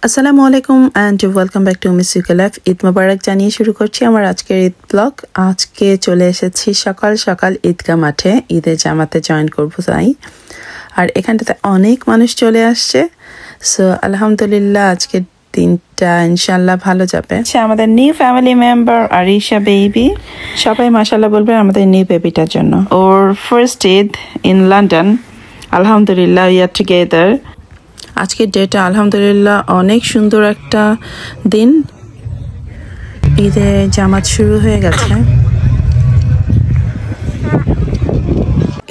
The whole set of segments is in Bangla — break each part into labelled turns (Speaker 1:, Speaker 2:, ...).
Speaker 1: আসসালামু আলাইকুম and welcome back to miss UK life. Eid মোবারক জানিয়ে শুরু করছি আমার আজকের ঈদ ব্লগ। আজকে চলে এসেছি সকাল সকাল ঈদগাহ মাঠে ঈদের জামাতে জয়েন করব তাই। আর এখানটাতে অনেক মানুষ চলে আসছে, সো আলহামদুলিল্লাহ আজকের দিনটা ইনশাল্লাহ ভালো যাবে। আমাদের new family member Arisha baby, সবাই মাশাআল্লাহ বলবেন আমাদের নিউ বেবিটার জন্য। ওর ফার্স্ট ঈদ ইন লন্ডন, আলহামদুলিল্লাহ উই আর টুগেদার। আজকের ডেটা আলহামদুলিল্লাহ অনেক সুন্দর একটা দিন। ঈদের জামাত শুরু হয়ে গেছে।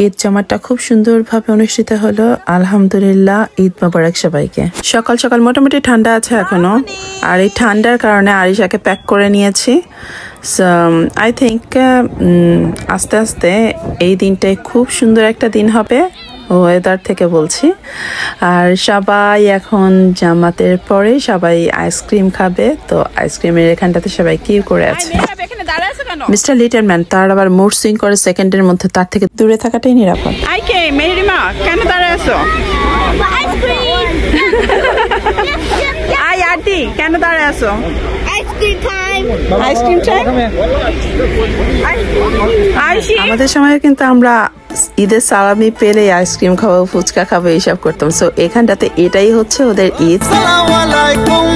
Speaker 1: ঈদ জামাতটা খুব সুন্দরভাবে অনুষ্ঠিত হলো, আলহামদুলিল্লাহ। ঈদ মোবারক সবাইকে। সকাল সকাল মোটামুটি ঠান্ডা আছে এখনো, আর এই ঠান্ডার কারণে আরিশাকে প্যাক করে নিয়েছি। সো আই থিঙ্ক আস্তে আস্তে এই দিনটাই খুব সুন্দর একটা দিন হবে, ওয়েদার থেকে বলছি। আর সবাই এখন জামাতের পরে সবাই আইসক্রিম খাবে, তো আইসক্রিমের এখানটাতে সবাই কিউ করে আছে। মিস্টার লিটলম্যান তার আবার মুড সুইং করে সেকেন্ডের মধ্যে, তার থেকে দূরে থাকাটাই নিরাপদ।
Speaker 2: আইকে মেহরিমা কেন দাঁড়ায় আছো? আই আন্টি কেন দাঁড়ায় আছো? Ice cream time, ice cream time.
Speaker 1: আমাদের সময় কিন্তু আমরা ঈদের সালামি পেলে আইসক্রিম খাবো, ফুচকা খাবো, এইসব করতাম। সো এখানটাতে এটাই হচ্ছে ওদের ঈদ।
Speaker 3: আসসালামু আলাইকুম,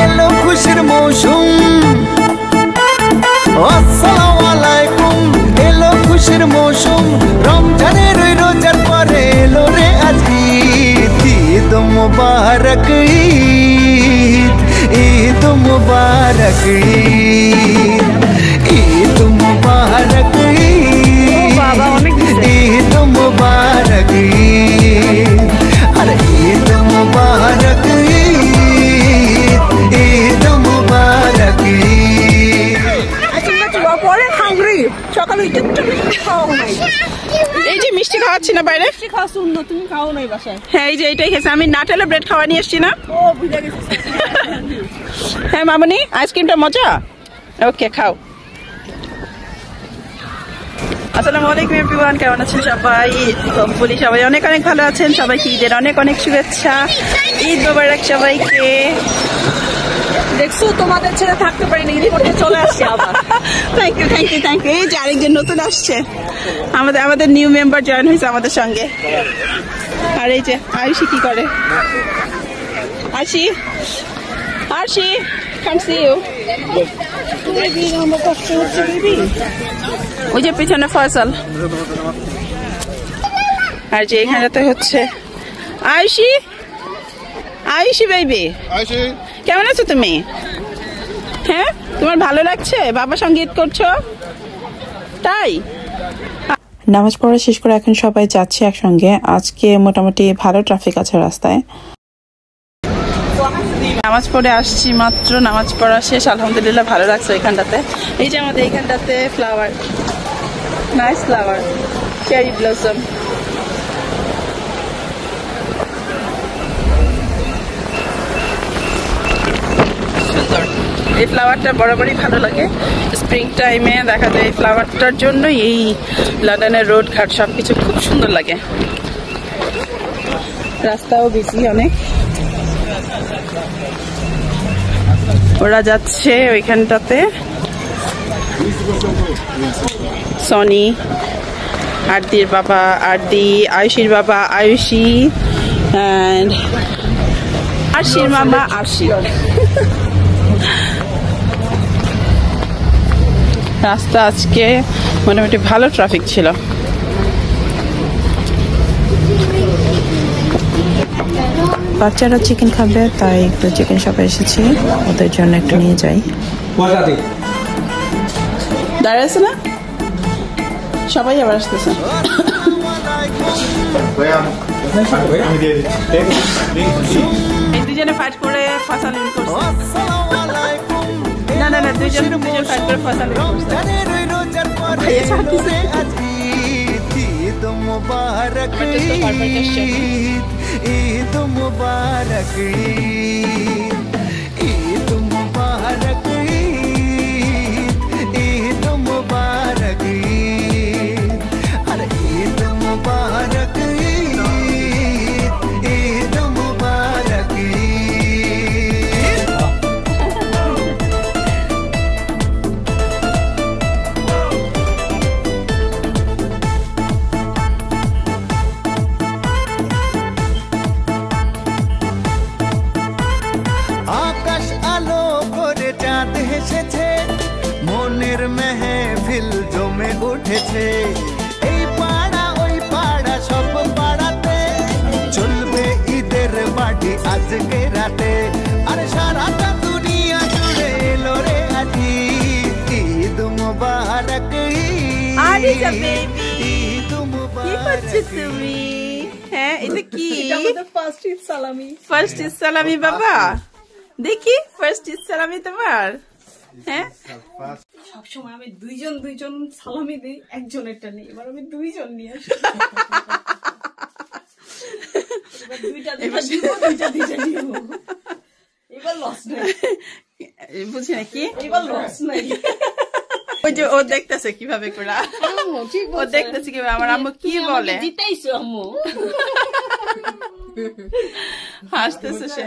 Speaker 3: এলো খুশির মৌসুম। আসসালামু আলাইকুম, এলো খুশির মৌসুম। রমজানের রোজার পরে এলো রে আজ ঈদ। ঈদ মুবারক ঈদ, ঈদ মুবারক ঈদ, ঈদ মুবারক ঈদ মুবারক ঈদ, আরে ঈদ মুবারক ঈদ, ঈদ মুবারক ঈদ।
Speaker 2: সকালে এই যে মিষ্টি খাওয়াচ্ছি না বাইরে,
Speaker 4: তুমি খাও নাই বাসায়।
Speaker 2: হ্যাঁ এই যে এটাই খেয়েছি আমি। নাটেলা ব্রেড খাওয়া নিয়ে এসছি না। হ্যাঁ মামনি আইসক্রিমটা মজা, ওকে খাও। আসসালামু আলাইকুম এভরিওয়ান, কেমন আছেন সবাই? হোপফুলি সবাই অনেক অনেক ভালো আছেন। সবাইকে ঈদের অনেক অনেক শুভেচ্ছা। ঈদ মোবারক সবাইকে।
Speaker 4: দেখছো তোমাদের ছেড়ে থাকতে পারিনি, রিপোর্টে চলে আসছে আবার।
Speaker 2: Thank you thank you thank you. এই যে আরেকজন নতুন আসছে, আমাদের নিউ মেম্বার জয়েন হয়েছে আমাদের সঙ্গে। আর এই যে আয়ুষি কি করে? আরশি আরশি can't see you. ওই যে পিছনে ফয়সাল। আর যে এখানেতে হচ্ছে আয়ুষি, আয়ুষি বেবি কেমন আছো তুমি? হ্যাঁ তোমার ভালো লাগছে? বাবার সঙ্গে ঈদ করছো তাই?
Speaker 1: নামাজ পড়া শেষ করে এখন সবাই যাচ্ছে একসঙ্গে। আজকে মোটামুটি ভালো ট্রাফিক আছে রাস্তায়।
Speaker 2: নামাজ পড়ে আসছি মাত্র, নামাজ পড়া শেষ, আলহামদুলিল্লাহ ভালো লাগছে এখানটাতে। এই যে আমাদের এখানটাতে flower, nice flower, cherry blossom. সুন্দর এই ফ্লাওয়ারটা বরাবরই ভালো লাগে। স্প্রিং টাইমে দেখা যায় এই ফ্লাওয়ারটার জন্য এই লন্ডনের রোড ঘাট সবকিছু খুব সুন্দর লাগে। রাস্তাও বিজি অনেক। ওরা যাচ্ছে ওইখানটাতে, সনি, আরদির বাবা আরদি, আয়ুষির বাবা আয়ুষি, অ্যান্ড আরশির মামা আরশি। রাস্তা আজকে মোটামুটি ভালো ট্রাফিক ছিল।
Speaker 1: বাচ্চারা চিকেন খাবে তাই একটু চিকেন শপে এসেছি, ওদের জন্য একটু নিয়ে যাই।
Speaker 2: দাঁড়িয়ে আছে না সবাই, আবার আসতেছে। এই দুজনে ফাইট করে ফসল উইন করছে। না না না দুজন ফাইট করে ফসল উইন করছে।
Speaker 3: ঈদ মুবারক ঈদ, ঈদ মুবারক ঈদ, ঈদ মুবারক ঈদ, ঈদ মুবারক ঈদ, আরে ঈদ মুবারক ঈদ, ঈদ মুবারক উঠেছে এই পাড়া ওই পাড়া সব পাড়াতে চলবে ঈদের পার্টি আজকে রাতে আর সারাটা দুনিয়া জুড়ে এলো রে আজি ঈদ মুবারক
Speaker 2: আরিজা বেবি
Speaker 3: ঈদ
Speaker 2: কি
Speaker 3: মুবারক
Speaker 2: করছো তুমি হ্যাঁ এটা কি
Speaker 4: এটা আমাদের ফার্স্ট ঈদ সালামি
Speaker 2: ফার্স্ট ঈদ সালামি বাবা দেখি ফার্স্ট ঈদ সালামি তোমার হ্যাঁ
Speaker 4: সবসময় আমি দুইজন সালামি দিই একজনেরটা নেই এবার আমি দুইজন নিয়ে আসি এবার দুইটা দিব এবার লস নাই
Speaker 2: বুঝি নাকি
Speaker 4: এবার লস নাই
Speaker 2: ওই যে ও দেখতেছে কিভাবে করে ও দেখতেছে কিভাবে আমার আম্মু কি বলে
Speaker 4: জিতাইছো আম্মু
Speaker 2: হাসতেছে সে